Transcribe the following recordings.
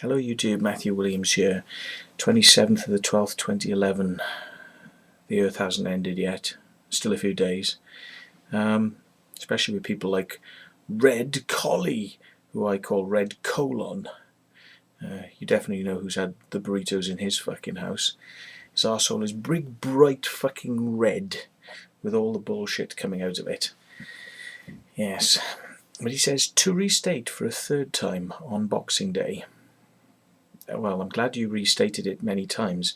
Hello YouTube, Matthew Williams here. 27th of the 12th, 2011. The Earth hasn't ended yet. Still a few days. Especially with people like Red Collie, who I call Red Colon. You definitely know who's had the burritos in his fucking house. His arsehole is big, bright fucking red, with all the bullshit coming out of it. Yes. But he says, to restate for a third time on Boxing Day. Well, I'm glad you restated it many times.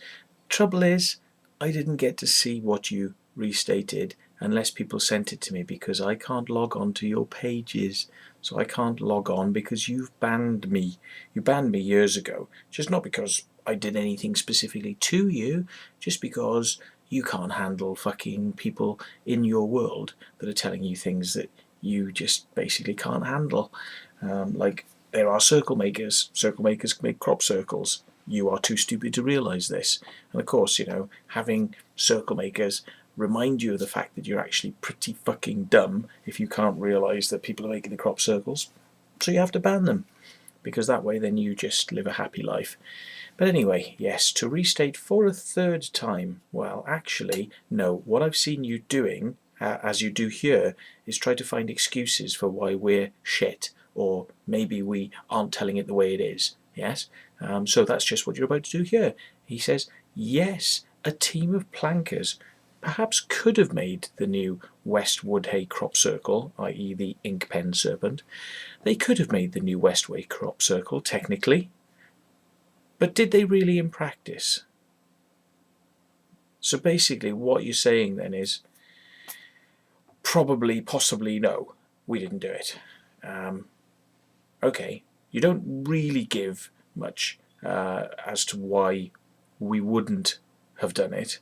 Trouble is, I didn't get to see what you restated unless people sent it to me, because I can't log on to your pages. So I can't log on because you've banned me. You banned me years ago, just not because I did anything specifically to you, just because you can't handle fucking people in your world that are telling you things that you just basically can't handle. Like, there are circle makers. Circle makers make crop circles. You are too stupid to realise this. And of course, you know, having circle makers remind you of the fact that you're actually pretty fucking dumb if you can't realise that people are making the crop circles. So you have to ban them, because that way then you just live a happy life. But anyway, yes, to restate for a third time, well, actually, no, what I've seen you doing, as you do here, is try to find excuses for why we're shit, or maybe we aren't telling it the way it is. Yes, so that's just what you're about to do here. He says, yes, a team of plankers perhaps could have made the new West Woodhay crop circle, i.e. the Inkpen Serpent. They could have made the new Westway crop circle, technically. But did they really in practice? So basically what you're saying then is, probably, possibly, no, we didn't do it. Okay, you don't really give much as to why we wouldn't have done it.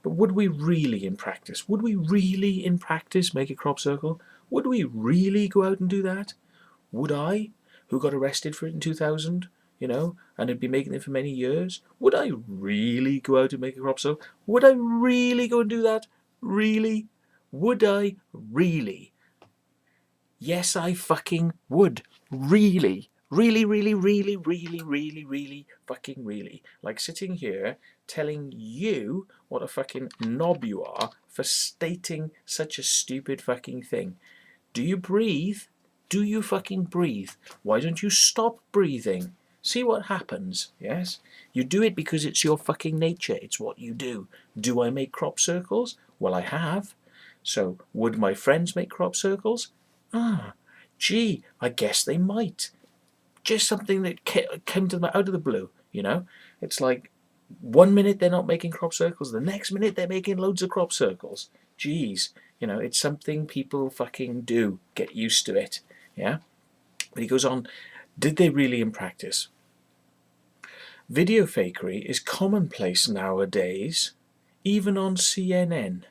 But would we really in practice? Would we really in practice make a crop circle? Would we really go out and do that? Would I, who got arrested for it in 2000, you know, and had been making it for many years, would I really go out and make a crop circle? Would I really go and do that? Really? Would I really? Yes, I fucking would. Really. Really, really, really, really, really, really, fucking really. Like sitting here telling you what a fucking knob you are for stating such a stupid fucking thing. Do you breathe? Do you fucking breathe? Why don't you stop breathing? See what happens, yes? You do it because it's your fucking nature. It's what you do. Do I make crop circles? Well, I have. So, would my friends make crop circles? Ah, gee, I guess they might. Just something that came to them out of the blue, you know? It's like, 1 minute they're not making crop circles, the next minute they're making loads of crop circles. Jeez, you know, it's something people fucking do. Get used to it, yeah? But he goes on, did they really in practice? Video fakery is commonplace nowadays, even on CNN.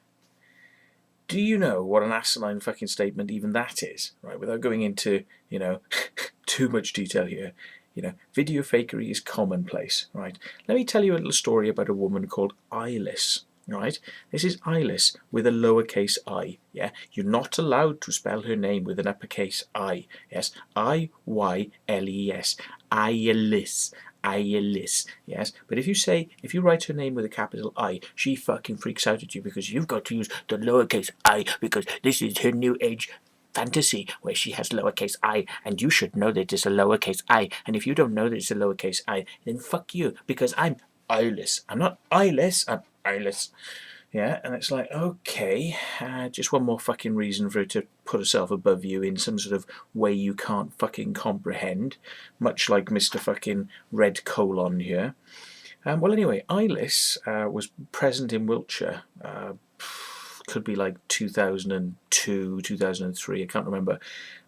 Do you know what an asinine fucking statement even that is? Right, without going into, you know, too much detail here. You know, video fakery is commonplace, right? Let me tell you a little story about a woman called Ilis, right? This is Ilis with a lowercase I, yeah? You're not allowed to spell her name with an uppercase I, yes? I-Y-L-E-S, Ilis. Ilis, yes, but if you write her name with a capital I, she fucking freaks out at you because you've got to use the lowercase I because this is her new age fantasy where she has lowercase I, and you should know that it's a lowercase I, and if you don't know that it's a lowercase I, then fuck you, because I'm eyeless. I'm not eyeless, I'm eyeless. Yeah, and it's like, okay, just one more fucking reason for her to put herself above you in some sort of way you can't fucking comprehend, much like Mr. fucking Red Colon here. Well, anyway, Ilis was present in Wiltshire, could be like 2002, 2003, I can't remember.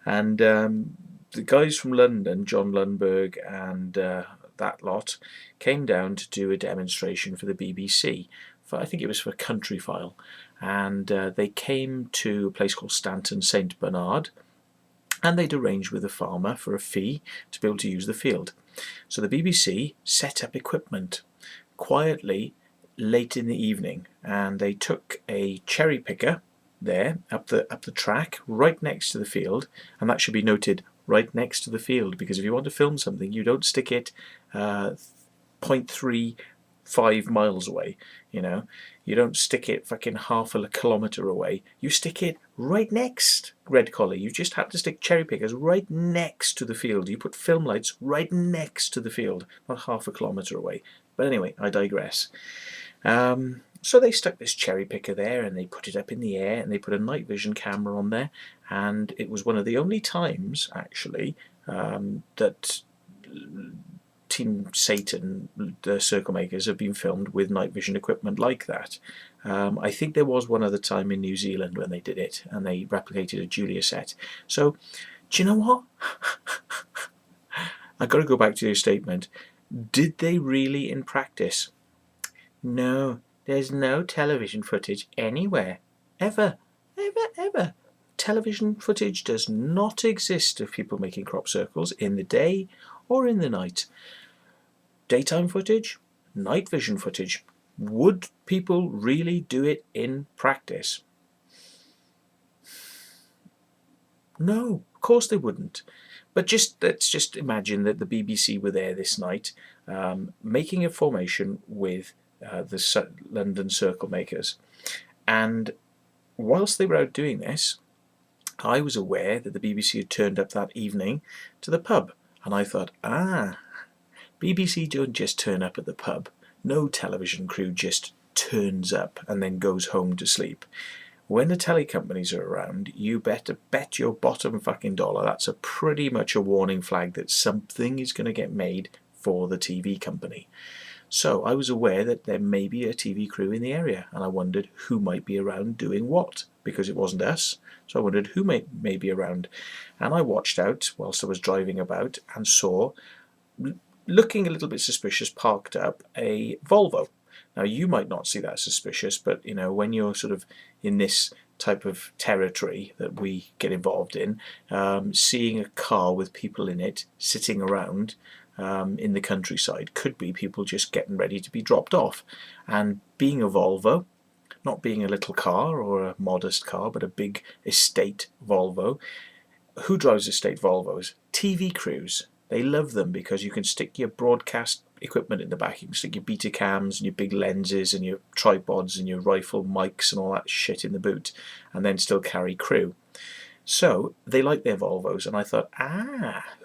And the guys from London, John Lundberg and that lot, came down to do a demonstration for the BBC. I think it was for Country File, and they came to a place called Stanton, St Bernard, and they'd arranged with a farmer for a fee to be able to use the field. So the BBC set up equipment quietly late in the evening, and they took a cherry picker there up the track right next to the field, and that should be noted, right next to the field, because if you want to film something, you don't stick it 0.35 miles away, you know. You don't stick it fucking half a kilometre away. You stick it right next, Red Collie. You just have to stick cherry pickers right next to the field. You put film lights right next to the field, not half a kilometre away. But anyway, I digress. So they stuck this cherry picker there, and they put it up in the air, and they put a night vision camera on there, and it was one of the only times, actually, that Team Satan, the circle makers, have been filmed with night vision equipment like that. I think there was one other time in New Zealand when they did it, and they replicated a Julia set. So, do you know what? I've got to go back to your statement. Did they really in practice? No, there's no television footage anywhere. Ever. Ever. Television footage does not exist of people making crop circles in the day or in the night. Daytime footage, night vision footage. Would people really do it in practice? No, of course they wouldn't. But let's just imagine that the BBC were there this night, making a formation with the London circle makers. And whilst they were out doing this, I was aware that the BBC had turned up that evening to the pub. And I thought, BBC don't just turn up at the pub. No television crew just turns up and then goes home to sleep. When the telly companies are around, you better bet your bottom fucking dollar that's pretty much a warning flag that something is going to get made for the TV company. So I was aware that there may be a TV crew in the area, and I wondered who might be around doing what, because it wasn't us. So I wondered who may be around. And I watched out whilst I was driving about and saw, looking a little bit suspicious, parked up a Volvo. Now, you might not see that suspicious, but you know, when you're sort of in this type of territory that we get involved in, seeing a car with people in it sitting around in the countryside could be people just getting ready to be dropped off. And being a Volvo, not being a little car or a modest car, but a big estate Volvo. Who drives estate Volvos? TV crews. They love them because you can stick your broadcast equipment in the back. You can stick your beta cams and your big lenses and your tripods and your rifle mics and all that shit in the boot, and then still carry crew. So they like their Volvos, and I thought,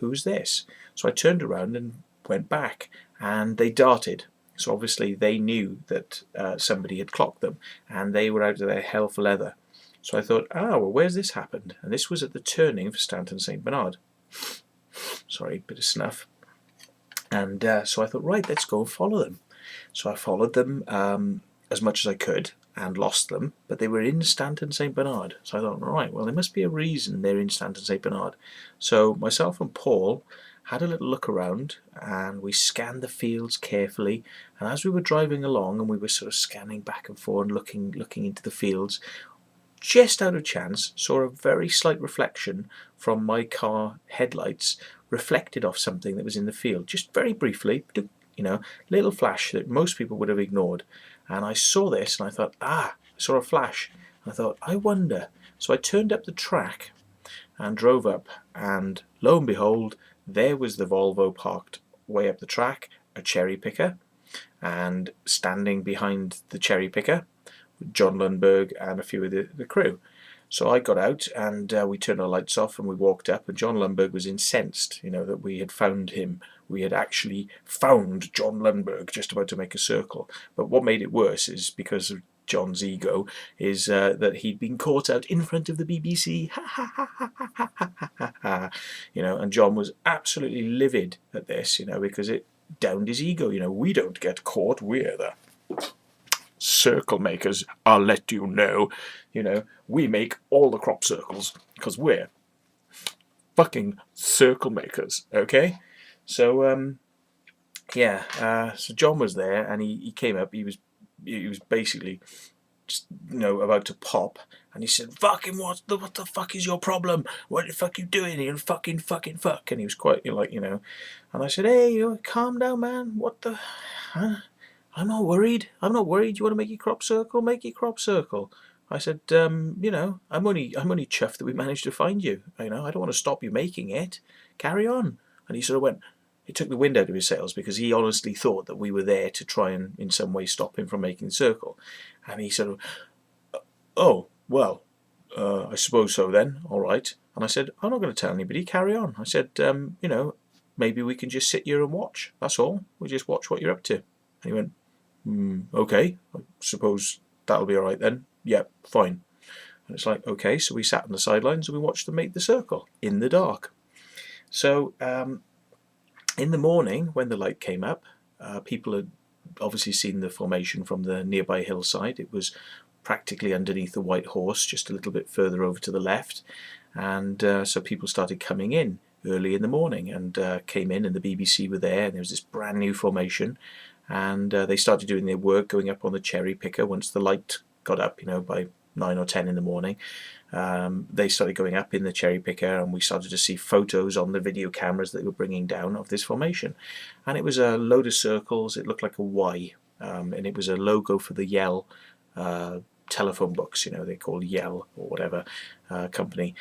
who's this? So I turned around and went back, and they darted. So obviously they knew that somebody had clocked them, and they were out of their hell for leather. So I thought, well, where's this happened? And this was at the turning for Stanton St Bernard. Sorry, bit of snuff. And so I thought, right, let's go and follow them. So I followed them as much as I could and lost them, but they were in Stanton St Bernard. So I thought, right, well, there must be a reason they're in Stanton St Bernard. So myself and Paul had a little look around, and we scanned the fields carefully. And as we were driving along, and we were sort of scanning back and forth and looking into the fields, just out of chance saw a very slight reflection from my car headlights reflected off something that was in the field, just very briefly, you know, little flash that most people would have ignored. And I saw this and I thought, I saw a flash. And I thought, I wonder. So I turned up the track and drove up, and lo and behold, there was the Volvo parked way up the track, a cherry picker, and standing behind the cherry picker, John Lundberg and a few of the crew. So I got out, and we turned our lights off, and we walked up, and John Lundberg was incensed, you know, that we had found him. We had actually found John Lundberg just about to make a circle. But what made it worse is, because of John's ego, is that he'd been caught out in front of the BBC. You know, and John was absolutely livid at this, you know, because it downed his ego. You know, we don't get caught, we're the circle makers, I'll let you know. You know, we make all the crop circles because we're fucking circle makers, okay? So so John was there, and he came up. He was basically just, you know, about to pop, and he said, "Fucking what the fuck is your problem? What the fuck you doing? You're fucking fuck." And he was quite like, you know, and I said, "Hey, calm down, man. What the? Huh? I'm not worried. I'm not worried. You want to make your crop circle? Make your crop circle." I said, you know, I'm only chuffed that we managed to find you. You know, I don't want to stop you making it. carry on. And he sort of went, it took the wind out of his sails, because he honestly thought that we were there to try and in some way stop him from making the circle. And he sort of, oh, well, I suppose so then, all right. And I said, I'm not going to tell anybody, carry on. I said, you know, maybe we can just sit here and watch, that's all. We just watch what you're up to. And he went, okay, I suppose that'll be all right then. Yeah, fine. And it's like, okay, so we sat on the sidelines and we watched them make the circle in the dark. So in the morning, when the light came up, people had obviously seen the formation from the nearby hillside. It was practically underneath the White Horse, just a little bit further over to the left. And so people started coming in early in the morning and came in, and the BBC were there, and there was this brand new formation. And they started doing their work, going up on the cherry picker once the light got up, you know, by 9 or 10 in the morning. They started going up in the cherry picker, and we started to see photos on the video cameras that they were bringing down of this formation. And it was a load of circles. It looked like a Y, and it was a logo for the Yell telephone books, you know, they call Yell or whatever company.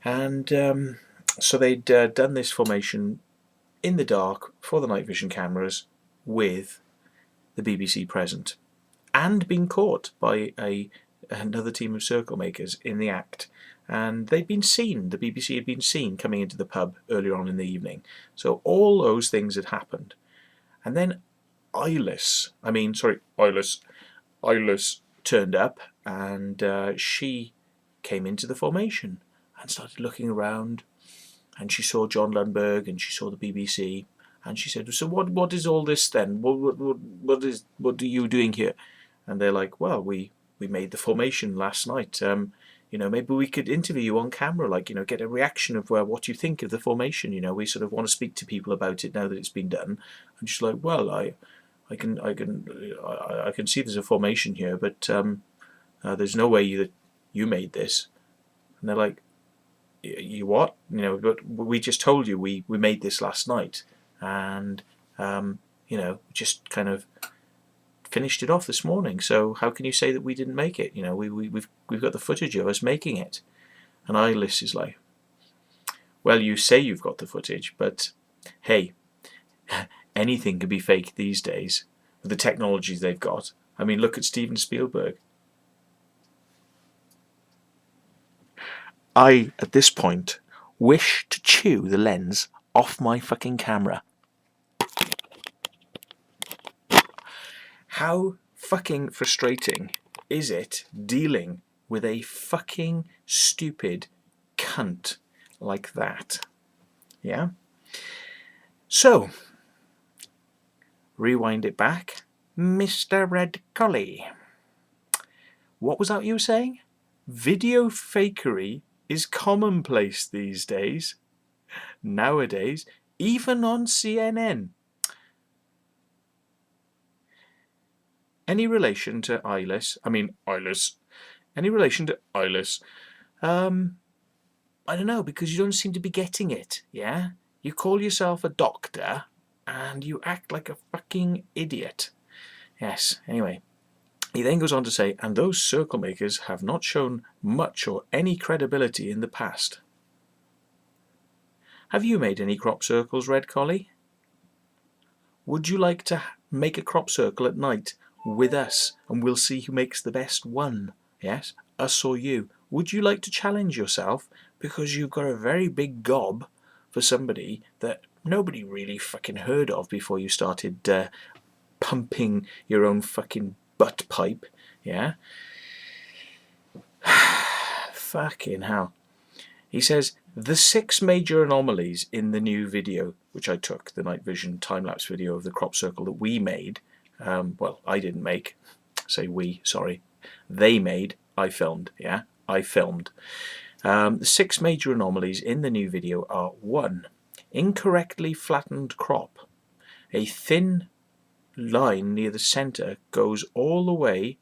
And so they'd done this formation in the dark for the night vision cameras with the BBC present, and been caught by another team of circle makers in the act. And they'd been seen, the BBC had been seen coming into the pub earlier on in the evening. So all those things had happened. And then Eyeless turned up, and she came into the formation and started looking around, and she saw John Lundberg and she saw the BBC, and she said, so what is all this then? What are you doing here? And they're like, well, we made the formation last night. You know, maybe we could interview you on camera, like, you know, get a reaction of what you think of the formation. You know, we sort of want to speak to people about it now that it's been done. And she's like, well, I can see there's a formation here, but there's no way that you made this. And they're like, you what? You know, but we just told you we made this last night, and you know, just kind of finished it off this morning. So how can you say that we didn't make it? You know, we've got the footage of us making it. And Eyeless is like, well, you say you've got the footage, but hey, anything can be fake these days with the technologies they've got. I mean, look at Steven Spielberg. I, at this point, wish to chew the lens off my fucking camera. How fucking frustrating is it dealing with a fucking stupid cunt like that? Yeah? So, rewind it back. Mr. Red Collie. What was that you were saying? Video fakery is commonplace these days. Nowadays, even on CNN. Any relation to Eyeless? Any relation to Eyeless? I don't know, because you don't seem to be getting it, yeah? You call yourself a doctor, and you act like a fucking idiot. Yes, anyway. He then goes on to say, and those circle makers have not shown much or any credibility in the past. Have you made any crop circles, Red Collie? Would you like to make a crop circle at night with us, and we'll see who makes the best one? Yes, us or you. Would you like to challenge yourself, because you've got a very big gob for somebody that nobody really fucking heard of before you started pumping your own fucking butt pipe, yeah? Fucking hell. He says, the 6 major anomalies in the new video, which I took, the night vision time-lapse video of the crop circle that we made, well, I didn't make, say we, sorry, they made, I filmed, yeah? I filmed. The 6 major anomalies in the new video are: 1. Incorrectly flattened crop. A thin line near the center goes all the way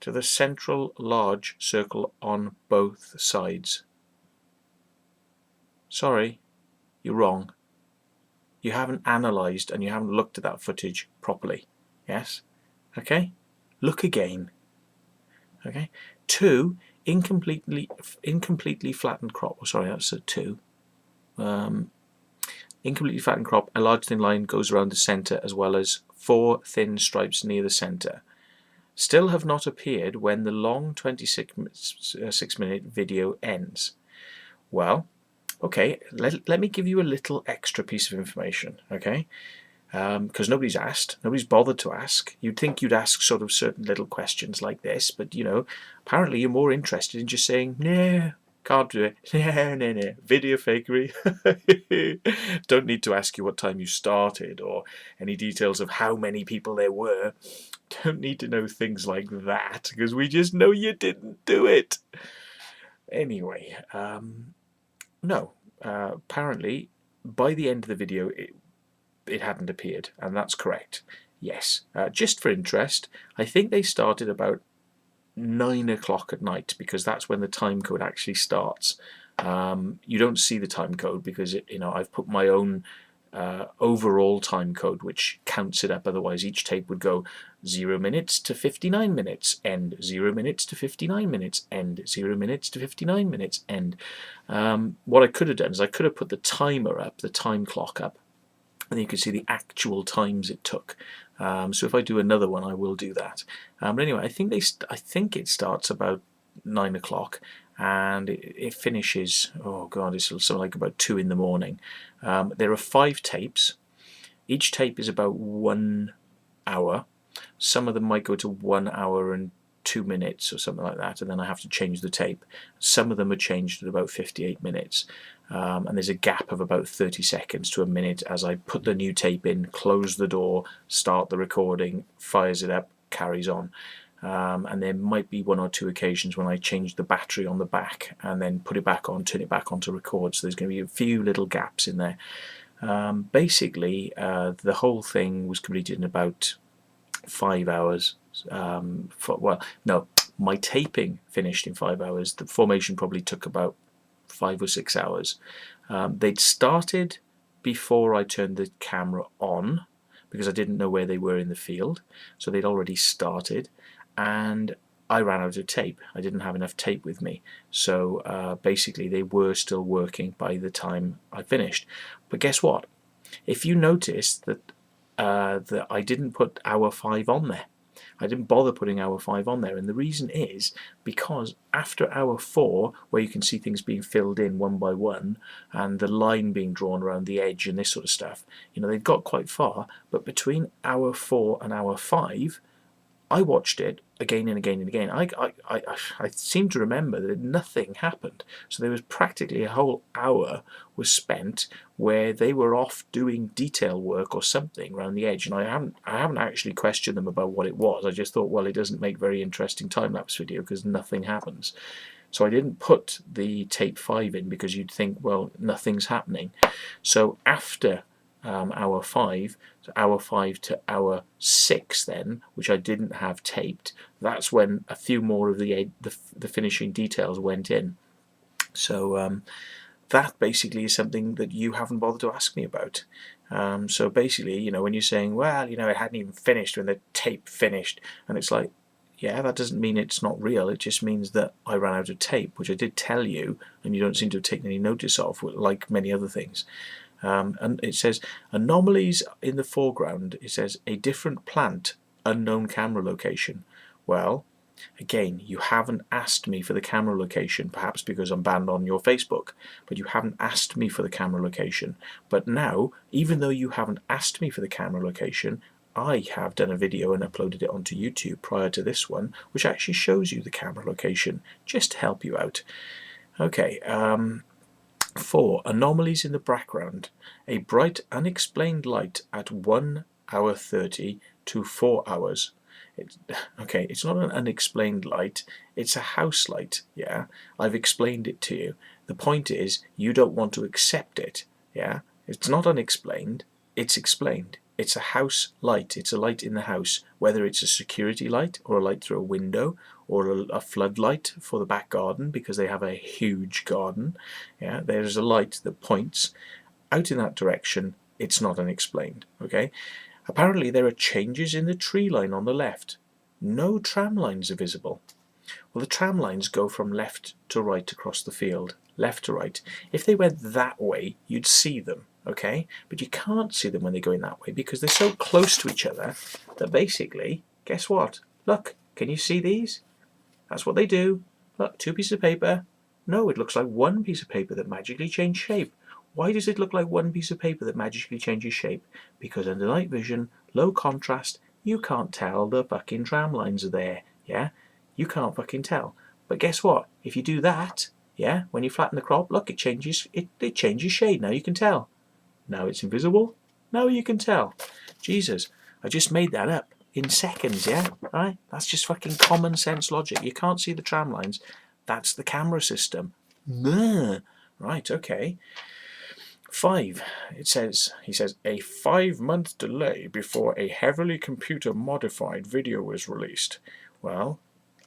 to the central large circle on both sides. Sorry, you're wrong. You haven't analysed and you haven't looked at that footage properly. Yes? Okay? Look again. Okay? 2. Incompletely flattened crop. Oh, sorry, that's a 2. Incompletely flattened crop, a large thin line goes around the centre as well as 4 thin stripes near the centre. Still have not appeared when the long 26-minute video ends. Well, okay, let me give you a little extra piece of information, okay? Because nobody's asked, nobody's bothered to ask. You'd think you'd ask sort of certain little questions like this, but you know, apparently you're more interested in just saying, no, can't do it, no, video fakery. Don't need to ask you what time you started or any details of how many people there were. Don't need to know things like that, because we just know you didn't do it. Anyway, no, apparently by the end of the video, it hadn't appeared, and that's correct. Yes, just for interest, I think they started about 9 o'clock at night, because that's when the time code actually starts. You don't see the time code because I've put my own overall time code which counts it up. Otherwise each tape would go 0 minutes to 59 minutes end, 0 minutes to 59 minutes end, 0 minutes to 59 minutes end. What I could have done is I could have put the timer up, the time clock up, and you can see the actual times it took. So if I do another one, I will do that. But anyway, I think it starts about 9 o'clock, and it finishes, oh god, it's something like about 2 in the morning. There are 5 tapes. Each tape is about 1 hour. Some of them might go to 1 hour and 2 minutes or something like that, and then I have to change the tape. Some of them are changed at about 58 minutes. And there's a gap of about 30 seconds to a minute as I put the new tape in, close the door, start the recording, fires it up, carries on. And there might be 1 or 2 occasions when I change the battery on the back and then put it back on, turn it back on to record. So there's going to be a few little gaps in there. Basically, the whole thing was completed in about 5 hours. Well, no, my taping finished in 5 hours. The formation probably took about 5 or 6 hours. They'd started before I turned the camera on because I didn't know where they were in the field, so they'd already started, and I ran out of tape. I didn't have enough tape with me, so basically they were still working by the time I finished. But guess what? If you notice that I didn't put hour 5 on there. I didn't bother putting hour 5 on there, and the reason is because after hour 4, where you can see things being filled in one by one and the line being drawn around the edge and this sort of stuff, they've got quite far, but between hour 4 and hour 5 I watched it again and again and again. I seem to remember that nothing happened. So there was practically a whole hour was spent where they were off doing detail work or something around the edge, and I haven't actually questioned them about what it was. I just thought, well, it doesn't make very interesting time-lapse video because nothing happens. So I didn't put the tape 5 in because you'd think, well, nothing's happening. So after hour 5, so hour 5 to hour 6 then, which I didn't have taped, that's when a few more of the finishing details went in. So that basically is something that you haven't bothered to ask me about. So basically, when you're saying, well, it hadn't even finished when the tape finished, and it's like, yeah, that doesn't mean it's not real. It just means that I ran out of tape, which I did tell you, and you don't seem to have taken any notice of, like many other things. And it says anomalies in the foreground. It says a different plant, unknown camera location. Well, again, you haven't asked me for the camera location, perhaps because I'm banned on your Facebook, but you haven't asked me for the camera location. But now, even though you haven't asked me for the camera location, I have done a video and uploaded it onto YouTube prior to this one, which actually shows you the camera location, just to help you out. Okay, 4. Anomalies in the background. A bright unexplained light at 1 hour 30 to 4 hours. Okay, it's not an unexplained light, it's a house light, yeah? I've explained it to you. The point is, you don't want to accept it, yeah? It's not unexplained, it's explained. It's a house light, it's a light in the house, whether it's a security light or a light through a window or a floodlight for the back garden because they have a huge garden. Yeah, there's a light that points out in that direction. It's not unexplained. Okay. Apparently there are changes in the tree line on the left. No tram lines are visible. Well, the tram lines go from left to right across the field, left to right. If they went that way, you'd see them. okay? But you can't see them when they're going that way because they're so close to each other that basically, guess what? Look, can you see these? That's what they do. Look, 2 pieces of paper. No, it looks like 1 piece of paper that magically changed shape. Why does it look like 1 piece of paper that magically changes shape? Because under night vision, low contrast, you can't tell the fucking tram lines are there, yeah? You can't fucking tell. But guess what? If you do that, yeah, when you flatten the crop, look, it changes shade. Now you can tell. Now it's invisible. Now you can tell. Jesus, I just made that up in seconds, yeah? Right? That's just fucking common sense logic. You can't see the tram lines. That's the camera system. Right, okay. 5. He says, a 5-month delay before a heavily computer modified video is released. Well,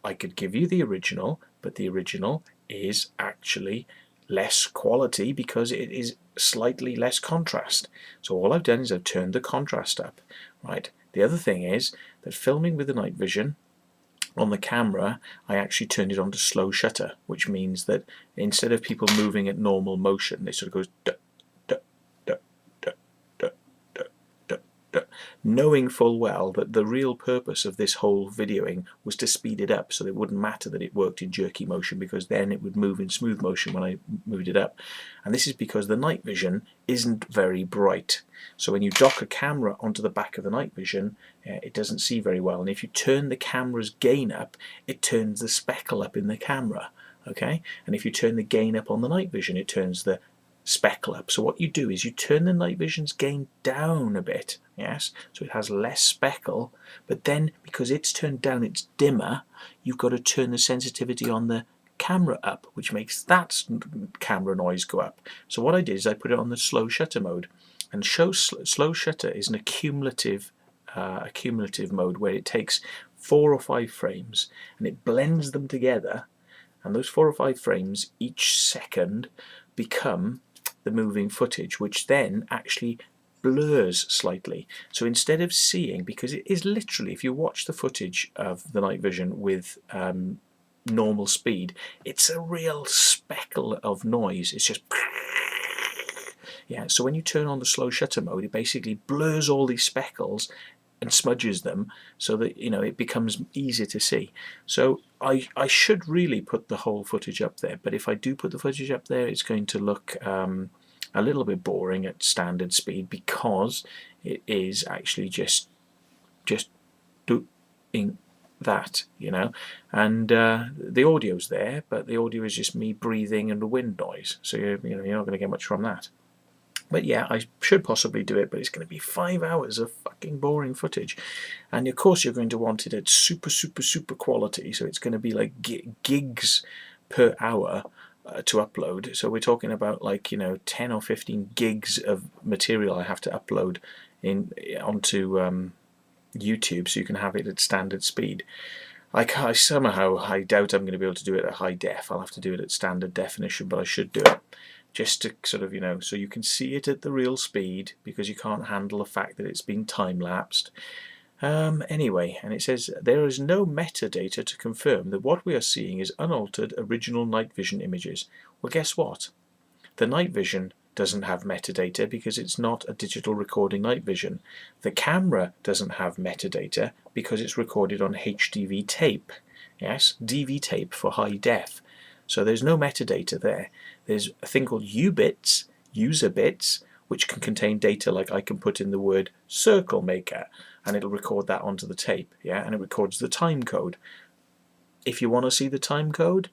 I could give you the original, but the original is actually less quality because it is slightly less contrast. So all I've done is I've turned the contrast up, right? The other thing is that filming with the night vision on the camera, I actually turned it on to slow shutter, which means that instead of people moving at normal motion, they sort of goes duh, duh, duh, duh, duh, duh, duh, duh, knowing full well that the real purpose of this whole videoing was to speed it up so that it wouldn't matter that it worked in jerky motion, because then it would move in smooth motion when I moved it up. And this is because the night vision isn't very bright. So when you dock a camera onto the back of the night vision, it doesn't see very well. And if you turn the camera's gain up, it turns the speckle up in the camera. Okay? And if you turn the gain up on the night vision, it turns the speckle up. So what you do is you turn the night vision's gain down a bit, yes, so it has less speckle, but then because it's turned down, it's dimmer, you've got to turn the sensitivity on the camera up, which makes that camera noise go up. So what I did is I put it on the slow shutter mode, and slow shutter is an accumulative mode where it takes 4 or 5 frames and it blends them together, and those 4 or 5 frames each second become the moving footage, which then actually blurs slightly. So instead of seeing, because it is literally, if you watch the footage of the night vision with normal speed, it's a real speckle of noise. It's just yeah. So when you turn on the slow shutter mode, it basically blurs all these speckles and smudges them so that, you know, it becomes easier to see. So I should really put the whole footage up there, but if I do put the footage up there, it's going to look a little bit boring at standard speed, because it is actually just doing that, you know. And the audio's there, but the audio is just me breathing and the wind noise, so you're not going to get much from that. But yeah, I should possibly do it, but it's going to be 5 hours of fucking boring footage. And of course you're going to want it at super quality, so it's going to be like gigs per hour to upload. So we're talking about, like, 10 or 15 gigs of material I have to upload onto YouTube, so you can have it at standard speed. I doubt I'm going to be able to do it at high def. I'll have to do it at standard definition, but I should do it, just to sort of, so you can see it at the real speed, because you can't handle the fact that it's been time-lapsed. Anyway, and it says, there is no metadata to confirm that what we are seeing is unaltered original night vision images. Well, guess what? The night vision doesn't have metadata because it's not a digital recording night vision. The camera doesn't have metadata because it's recorded on HDV tape. Yes, DV tape for high def. So there's no metadata there. There's a thing called UBits, user bits, which can contain data, like I can put in the word circle maker and it'll record that onto the tape, yeah, and it records the time code. If you want to see the time code,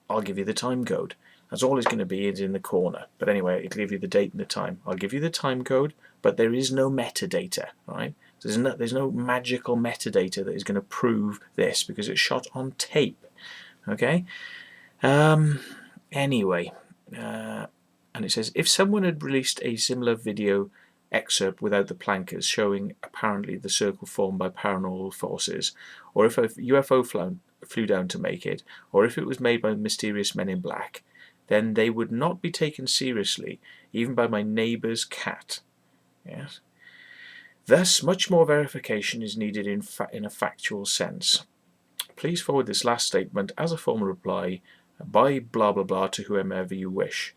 I'll give you the time code. That's all it's going to be, is in the corner. But anyway, it'll give you the date and the time. I'll give you the time code, but there is no metadata, right? There's no magical metadata that is going to prove this, because it's shot on tape, okay? Anyway, and it says, if someone had released a similar video excerpt without the plankers, showing apparently the circle formed by paranormal forces, or if a UFO flew down to make it, or if it was made by mysterious men in black, then they would not be taken seriously, even by my neighbour's cat. Yes. Thus, much more verification is needed in a factual sense. Please forward this last statement as a formal reply by blah blah blah to whomever you wish.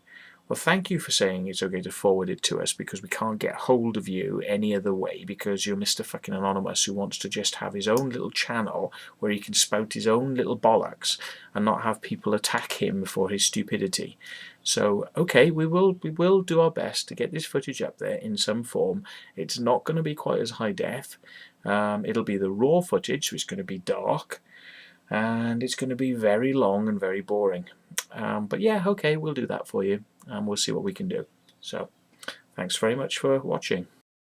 Well, thank you for saying it's okay to forward it to us, because we can't get hold of you any other way, because you're Mr. fucking Anonymous who wants to just have his own little channel where he can spout his own little bollocks and not have people attack him for his stupidity. So, okay, we will do our best to get this footage up there in some form. It's not going to be quite as high def. It'll be the raw footage, so it's going to be dark, and it's going to be very long and very boring. But yeah, okay, we'll do that for you, and we'll see what we can do. So, thanks very much for watching.